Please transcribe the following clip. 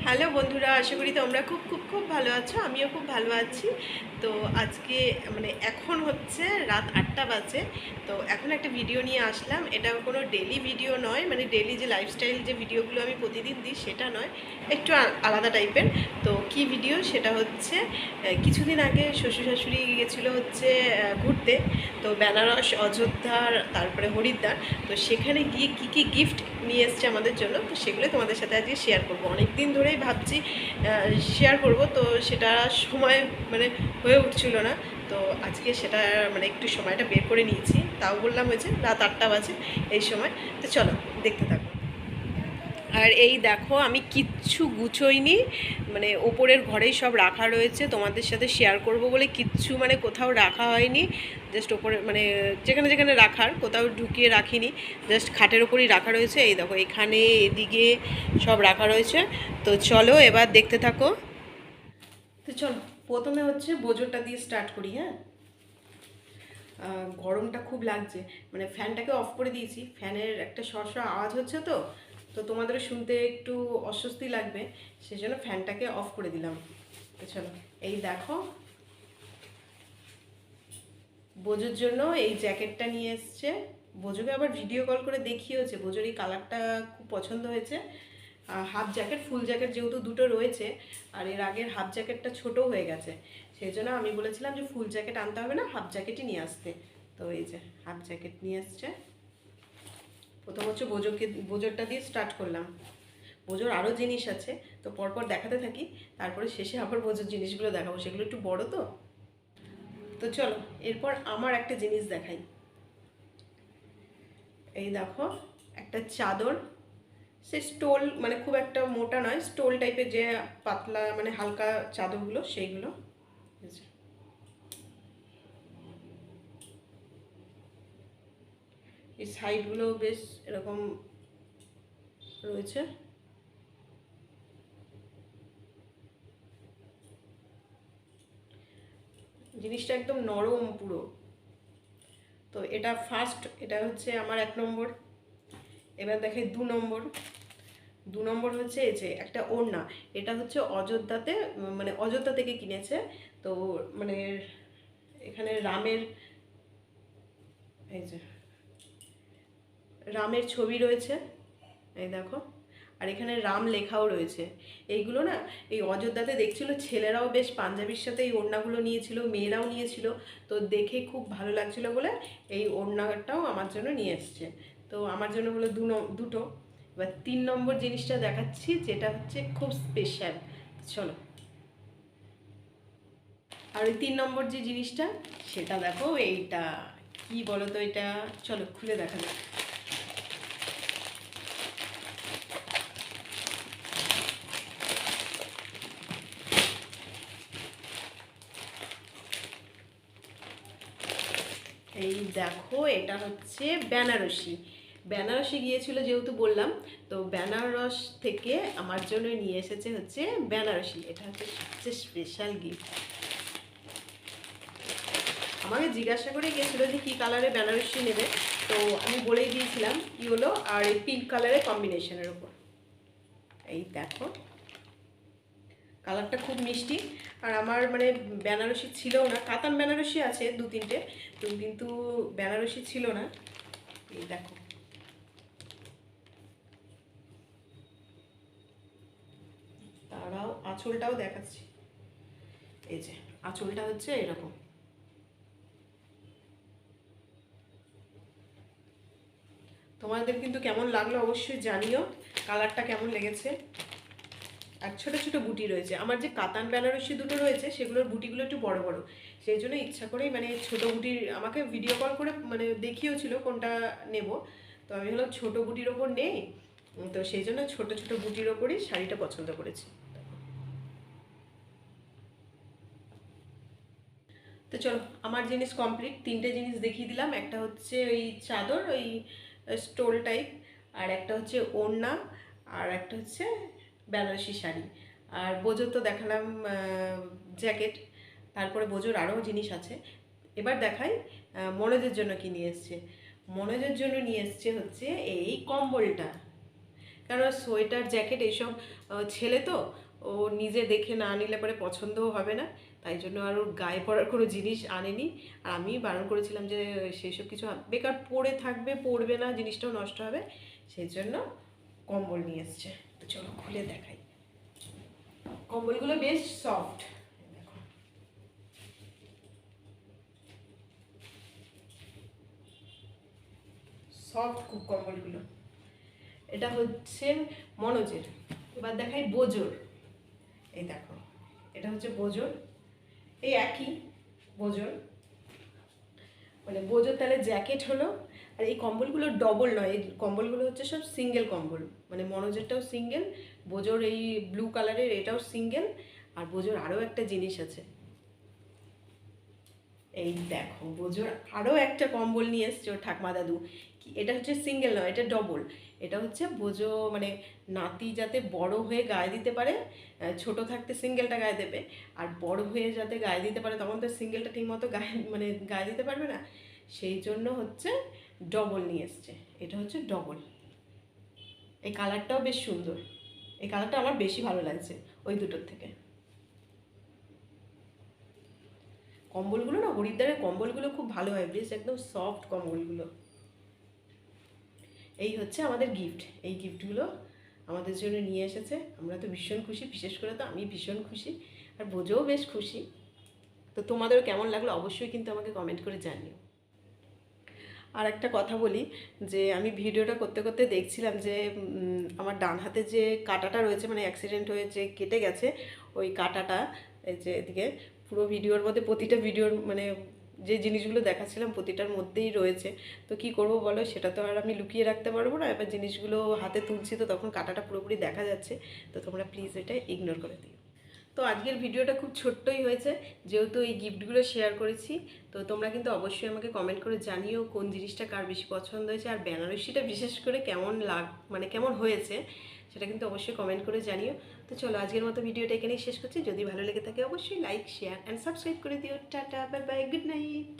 Hello বন্ধুরা, আশা করি তোমরা খুব খুব খুব ভালো আছো। আমিও খুব ভালো আছি। তো আজকে এখন হচ্ছে রাত 8টা বাজে। তো এখন একটা ভিডিও নিয়ে আসলাম। এটা কোনো ডেলি ভিডিও নয়, ডেলি যে লাইফস্টাইল যে ভিডিওগুলো আমি প্রতিদিন দিই সেটা নয়, একটু আলাদা টাইপের। তো কি ভিডিও সেটা হচ্ছে, কিছুদিন আগে শ্বশুর শাশুড়ি গেছিলো হচ্ছে ঘুরতে। তো বেনারস, অযোধ্যার, তারপরে হরিদ্বার। তো সেখানে গিয়ে কি কি গিফট নিয়ে এসছে আমাদের জন্য, তো সেগুলো তোমাদের সাথে আজকে শেয়ার করবো। অনেক দিন ধরেই ভাবছি শেয়ার করব, তো সেটা সময় হয়ে উঠছিল না। তো আজকে সেটা একটু সময়টা বের করে নিয়েছি। তাও বললাম হয়েছে রাত 8টা বাজে এই সময়। তো চলো দেখতে থাকো। আর এই দেখো, আমি কিচ্ছু গুছোইনি, ওপরের ঘরেই সব রাখা রয়েছে। তোমাদের সাথে শেয়ার করব বলে কিচ্ছু কোথাও রাখা হয়নি। জাস্ট ওপরে যেখানে যেখানে রাখার কোথাও ঢুকিয়ে রাখিনি, জাস্ট খাটের ওপরই রাখা রয়েছে। এই দেখো, এখানে এদিকে সব রাখা রয়েছে। তো চলো এবার দেখতে থাকো। তো চলো, প্রথমে হচ্ছে বোজোটা দিয়ে স্টার্ট করি। হ্যাঁ, গরমটা খুব লাগছে, ফ্যানটাকে অফ করে দিয়েছি। ফ্যানের একটা সরসর আওয়াজ হচ্ছে, তো তো তোমাদেরও শুনতে একটু অস্বস্তি লাগবে, সেজন্য ফ্যানটাকে অফ করে দিলাম। তো চলো, এই দেখো, বোজোর জন্য এই জ্যাকেটটা নিয়ে এসছে। বোজোকে আবার ভিডিও কল করে দেখিয়েছে। বোজোর এই কালারটা খুব পছন্দ হয়েছে। হাফ জ্যাকেট, ফুল জ্যাকেট যেহেতু দুটো রয়েছে, আর এর আগের হাফ জ্যাকেটটা ছোট হয়ে গেছে, সেই জন্য আমি বলেছিলাম যে ফুল জ্যাকেট আনতে হবে না, হাফ জ্যাকেটই নিয়ে আসতে। তো এই যে হাফ জ্যাকেট নিয়ে আসছে। প্রথম হচ্ছে বোজোরটা দিয়ে স্টার্ট করলাম। বোজোর আরও জিনিস আছে, তো পরপর দেখাতে থাকি, তারপরে শেষে আবার বোজোর জিনিসগুলো দেখাবো, সেগুলো একটু বড় তো। তো চলো, এরপর আমার একটা জিনিস দেখাই। এই দেখো, একটা চাদর। সে স্টোল, খুব একটা মোটা নয়, স্টোল টাইপের যে পাতলা হালকা চাদরগুলো, সেইগুলো। এই সাইডগুলো বেশ এরকম রয়েছে। জিনিসটা একদম নরম পুরো। তো এটা ফার্স্ট, এটা হচ্ছে আমার 1 নম্বর। এবার দেখে 2 নম্বর। 2 নম্বর হচ্ছে এই যে একটা ওড়না। এটা হচ্ছে অযোধ্যাতে, অযোধ্যা থেকে কিনেছে। তো মানে এখানে রামের, এই যে রামের ছবি রয়েছে, এই দেখো। আর এখানে রাম লেখাও রয়েছে। এইগুলো না, এই অযোধ্যাতে দেখছিল ছেলেরাও বেশ পাঞ্জাবির সাথে এই ওড়নাগুলো নিয়েছিল, মেয়েরাও নিয়েছিল। তো দেখে খুব ভালো লাগছিল বলে এই ওড়নাটাও আমার জন্য নিয়ে এসছে। তো আমার জন্য হলো দুটো। এবার 3 নম্বর জিনিসটা দেখাচ্ছি, যেটা হচ্ছে খুব স্পেশাল। চলো, আর ওই 3 নম্বর যে জিনিসটা, সেটা দেখো। এইটা কি বলো তো, এটা চলো খুলে দেখা যাক। এই দেখো, এটা হচ্ছে বেনারসি। বেনারসি গিয়েছিল যেহেতু বললাম, তো বেনারস থেকে আমার জন্য নিয়ে এসেছে হচ্ছে বেনারসি। এটা হচ্ছে সবচেয়ে স্পেশাল গিফট। আমাকে জিজ্ঞাসা করে গিয়েছিলো যে কী কালারে বেনারসি নেবে, তো আমি বলেই দিয়েছিলাম ইয়েলো আর এই পিঙ্ক কালারের কম্বিনেশনের ওপর। এই দেখো, কালারটা খুব মিষ্টি। আর আমার বেনারসি ছিল না, কাতান বেনারসি আছে 2-3টে, তো কিন্তু বেনারসি ছিল না। এই দেখো, তারাও আঁচলটাও দেখাচ্ছি। এই যে আঁচলটা হচ্ছে এরকম। তোমাদের কিন্তু কেমন লাগলো অবশ্যই জানিও, কালারটা কেমন লেগেছে। আর ছোটো ছোটো বুটি রয়েছে। আমার যে কাতান বেনারসি দুটো রয়েছে, সেগুলোর বুটিগুলো একটু বড় বড়, সেই জন্য ইচ্ছা করেই ছোটো বুটির, আমাকে ভিডিও কল করে দেখিয়েও ছিল কোনটা নেব। তো আমি হলো ছোটো বুটির ওপর নেই, তো সেই জন্য ছোটো ছোটো বুটির ওপরই শাড়িটা পছন্দ করেছি। তো চলো, আমার জিনিস কমপ্লিট। 3টে জিনিস দেখিয়ে দিলাম। একটা হচ্ছে ওই চাদর, ওই স্টোল টাইপ, আর একটা হচ্ছে ওড়না, আর একটা হচ্ছে বেনারসি শাড়ি। আর বোজোর তো দেখালাম জ্যাকেট। তারপরে বোজোর আরও জিনিস আছে। এবার দেখাই মনোজের জন্য কি নিয়ে এসছে। মনোজের জন্য নিয়ে এসছে হচ্ছে এই কম্বলটা। কারণ সোয়েটার জ্যাকেট এইসব ছেলে তো, ও নিজে দেখে না নিলে পরে পছন্দও হবে না, তাই জন্য আর ওর গায়ে পরার কোনো জিনিস আনেনি। আর আমি বারণ করেছিলাম যে সেই সব কিছু বেকার পরে থাকবে, পরবে না, জিনিসটাও নষ্ট হবে, সেই জন্য কম্বল নিয়ে এসছে। তো চলো খুলে দেখাই। কম্বলগুলো বেশ সফট, সফট খুব কম্বলগুলো। এটা হচ্ছে মনোজের। এবার দেখাই বোজোর। এই দেখো, এটা হচ্ছে বোজোর, এই একই বোজোর, মানে বোজোর তাহলে জ্যাকেট হলো। আর এই কম্বলগুলো ডবল নয়, এই কম্বলগুলো হচ্ছে সব সিঙ্গেল কম্বল, মানে মনোজেরটাও সিঙ্গেল, বোজোর এই ব্লু কালারের এটাও সিঙ্গেল। আর বোজোর আরও একটা জিনিস আছে, এই দেখো বোজোর আরও একটা কম্বল নিয়ে এসছে ওর ঠাকমা দাদু। কি এটা হচ্ছে সিঙ্গেল নয়, এটা ডবল। এটা হচ্ছে বোজো মানে নাতি যাতে বড় হয়ে গায়ে দিতে পারে, ছোট থাকতে সিঙ্গেলটা গায়ে দেবে, আর বড় হয়ে যাতে গায়ে দিতে পারে, তখন তো সিঙ্গেলটা ঠিকমতো গায়ে মানে গায়ে দিতে পারবে না, সেই জন্য হচ্ছে ডবল নিয়ে এসছে। এটা হচ্ছে ডবল। এই কালারটাও বেশ সুন্দর, এই কালারটা আমার বেশি ভালো লাগছে ওই দুটোর থেকে। কম্বলগুলো না, হরিদ্বারের কম্বলগুলো খুব ভালো হয়, বেশ একদম সফট কম্বলগুলো। এই হচ্ছে আমাদের গিফট, এই গিফটগুলো আমাদের জন্য নিয়ে এসেছে। আমরা তো ভীষণ খুশি, বিশেষ করে তো আমি ভীষণ খুশি, আর বোঝোও বেশ খুশি। তো তোমাদেরও কেমন লাগলো অবশ্যই কিন্তু আমাকে কমেন্ট করে জানিও। আর একটা কথা বলি, যে আমি ভিডিওটা করতে করতে দেখছিলাম যে আমার ডান হাতে যে কাঁটাটা রয়েছে, মানে অ্যাক্সিডেন্ট হয়ে যে কেটে গেছে ওই কাঁটাটা, এই যে এদিকে পুরো ভিডিওর মধ্যে প্রতিটা ভিডিওর মানে যে জিনিসগুলো দেখাচ্ছিলাম প্রতিটার মধ্যেই রয়েছে। তো কি করব বলো, সেটা তো আর আমি লুকিয়ে রাখতে পারবো না। এবার জিনিসগুলো হাতে তুলছি তো তখন কাঁটাটা পুরোপুরি দেখা যাচ্ছে, তো তোমরা প্লিজ এটা ইগনোর করে দিও। তো আজকের ভিডিওটা খুব ছোট্টই হয়েছে, যেহেতু এই গিফটগুলো শেয়ার করেছি। তো তোমরা কিন্তু অবশ্যই আমাকে কমেন্ট করে জানিও কোন জিনিসটা কার বেশি পছন্দ হয়েছে, আর বেনারসিটা বিশেষ করে কেমন মানে কেমন হয়েছে সেটা কিন্তু অবশ্যই কমেন্ট করে জানিও। তো চলো আজকের মতো ভিডিওটা এখানেই শেষ করছি। যদি ভালো লেগে থাকে অবশ্যই লাইক, শেয়ার অ্যান্ড সাবস্ক্রাইব করে দিও। Tata, bye bye, good night.